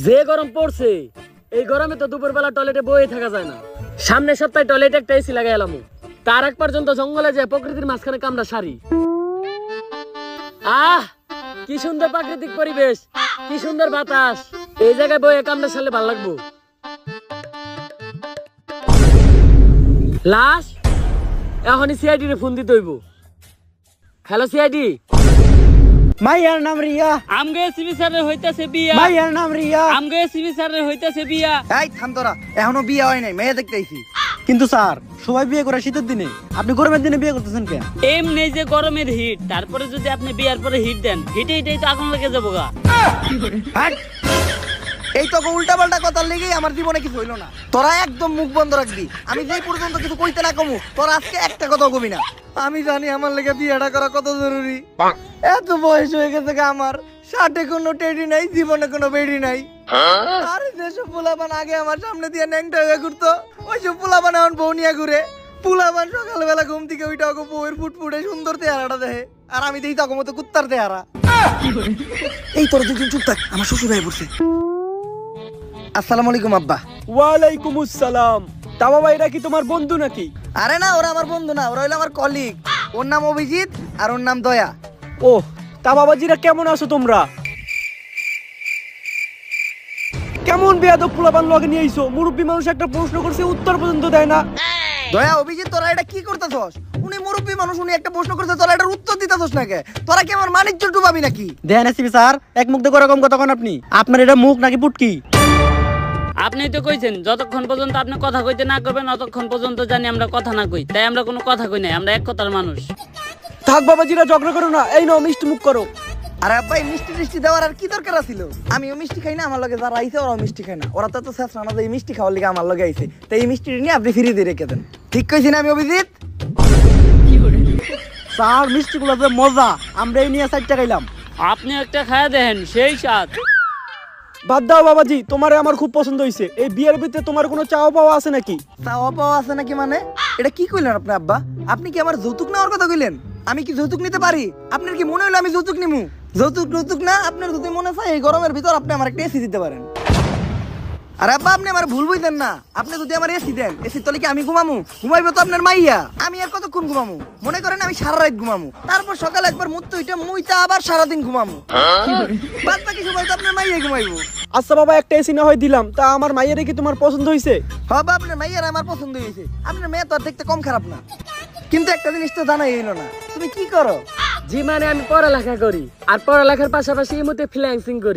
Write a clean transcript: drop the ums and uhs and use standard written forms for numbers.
যে গরম পড়ছে, এই গরমে তো দুপুরবেলা টয়লেটে বয়ে থাকা যায় না। সামনের সপ্তাহে টয়লেটে একটা এসি লাগাই এলাম। তার এক পর্যন্ত জঙ্গলে যায় প্রকৃতির মাঝখানে কামড়া সারি। আহ, কি সুন্দর প্রাকৃতিক পরিবেশ, কি সুন্দর বাতাস। এই জায়গায় বয়ে কামড়া সারলে ভালো লাগবো। লাশ এখনই সিআইডি রে ফোন দিতে হইব। Hello CID. মাইয়ার নাম রিয়া। আমগে সিবি স্যারের হইতাছে বিয়া। মাইয়ার নাম রিয়া। আমগে সিবি স্যারের হইতাছে বিয়া। এই থাম তোরা, এখনো বিয়ে হয় নাই, মেয়ে দেখতে আইছি। কিন্তু স্যার, সবাই বিয়ে করে শীতের দিনে, আপনি গরমের দিনে বিয়ে করতেছেন কেন? এমনি যে গরমের হিট, তারপরে যদি আপনি বিয়ার পরে হিট দেন, হিটেই তো আগুন লেগে যাবো গা। হাট! এই তো উল্টা পাল্টা কথার লেগেই আমার জীবনে কিছু হইলো না। তোরা একদম মুখ বন্ধ রাখবি। আমি যেই পর্যন্ত কিছু কইতে না কমু, তোরা আজকে একটা কথা কবি না। আমি জানি আমার লেগে বিয়েটা করা কত জরুরি। এত বয়স হয়ে গেছে আমার, ষাটে কোনো টেডি নাই, জীবনে কোনো বেডি নাই। আরে যেসব পোলাপান আগে আমার সামনে দিয়ে ন্যাংটা হয়ে ঘুরতো, ওইসব পোলাপান এখন বউ নিয়ে ঘুরে। পোলাপান সকালবেলা ঘুম থেকে ওইটা ওকে বউয়ের ফুটফুটে সুন্দর চেহারাটা দেখে, আর আমি দেখি তখন মতো কুত্তার চেহারা। এই তোর দুদিন চুপ থাক, আমার শ্বশুর ভাই বলছে। আসসালামু আলাইকুম আব্বা। ওয়ালাইকুম আসসালাম। তা বাবা, এরা কি তোমার বন্ধু নাকি? আরে না, ওরা আমার বন্ধু না, ওরা হইলো আমার কলিগ। ওর নাম অভিজিৎ আর ওর নাম দয়া। ও, তা বাবাজিরা কেমন আছো তোমরা? কেমন বেয়াদব পোলাপান লগে নিয়ে আইছো? মুরব্বী মানুষ একটা প্রশ্ন করছে, উত্তর পর্যন্ত দেয় না। দয়া, অভিজিৎ, তোরা এটা কি করতেছস? উনি মুরব্বী মানুষ, উনি একটা প্রশ্ন করতে, তোরা এটার উত্তর দিতেছস না কে? তোরা কি আমার মানিজ্য ডুবাবি নাকি? দেন আসিবি স্যার, এক মুখ দিয়ে রকম কথা কোন আপনি? আপনার এটা মুখ নাকি পুটকি? আপনি তো কইছেন যতক্ষণ পর্যন্ত আপনি কথা কইতে না করবেন ততক্ষণ পর্যন্ত জানি আমরা কথা না কই, তাই আমরা কোনো কথা কই নাই, আমরা এক কথার মানুষ। থাক বাবাজিরা, ঝগড়া করো না। এই নাও মিষ্টি মুখ করো। আরে আব্বা, এই মিষ্টি টিষ্টি দেওয়ার আর কি দরকার ছিল? আমিও মিষ্টি খাই না, আমার লগে যারা আইছে ওরাও মিষ্টি খায় না। ওরা তো শেষ না, এই মিষ্টি খাওয়ার লিগে আমার লগে আইছে, তাই এই মিষ্টি নিয়ে আপনি ফিরিয়ে দিয়ে রেখে দেন। ঠিক কইছি না আমি অভিজিৎ? স্যার, মিষ্টি গুলো যে মজা, আমরা এই নিয়ে 4টা খাইলাম। আপনি একটা খায়া দেখেন, সেই স্বাদ। বাদ দাও বাবাজি, তোমারে আমার খুব পছন্দ হইছে। এই বিয়ের ভিতরে তোমার কোনো চাওয়া পাওয়া আছে নাকি? চাওয়া পাওয়া আছে নাকি মানে? এটা কি কইলেন আপনি আব্বা? আপনি কি আমার যৌতুক নেওয়ার কথা কইলেন? আমি কি যৌতুক নিতে পারি? আপনার কি মনে হলো আমি যৌতুক নিমু? যৌতুক না, আপনার যদি মনে চায় এই গরমের ভিতর আপনি আমার একটা এসি দিতে পারেন। আরে আব্বা, আপনি আমার ভুল বুঝতেন না। আপনি যদি আমার এসি দেন, এসি তলে কি আমি ঘুমামু? ঘুমাইবো তো আপনার মাইয়া। আমি আর কতক্ষণ ঘুমামু? মনে করেন আমি সারা রাত ঘুমামু, তারপর সকালে একবার মুইতা আবার সারাদিন ঘুমামু। বাদ বাকি সময় তো আপনার মাইয়া ঘুমাইবো। আচ্ছা বাবা, একটা এসি না হয় দিলাম, তা আমার মাইয়ারে কি তোমার পছন্দ হইছে? বাবা, আপনার মাইয়ার আমার পছন্দ হয়েছে। আপনার মেয়ে তো আর দেখতে কম খারাপ না, কিন্তু একটা জিনিস তো জানাই হইলো না, তুমি কি করো? জি মানে আমি পড়ালেখা করি, আর পড়ালেখার পাশাপাশি এই মধ্যে ফ্রিল্যান্সিং করি।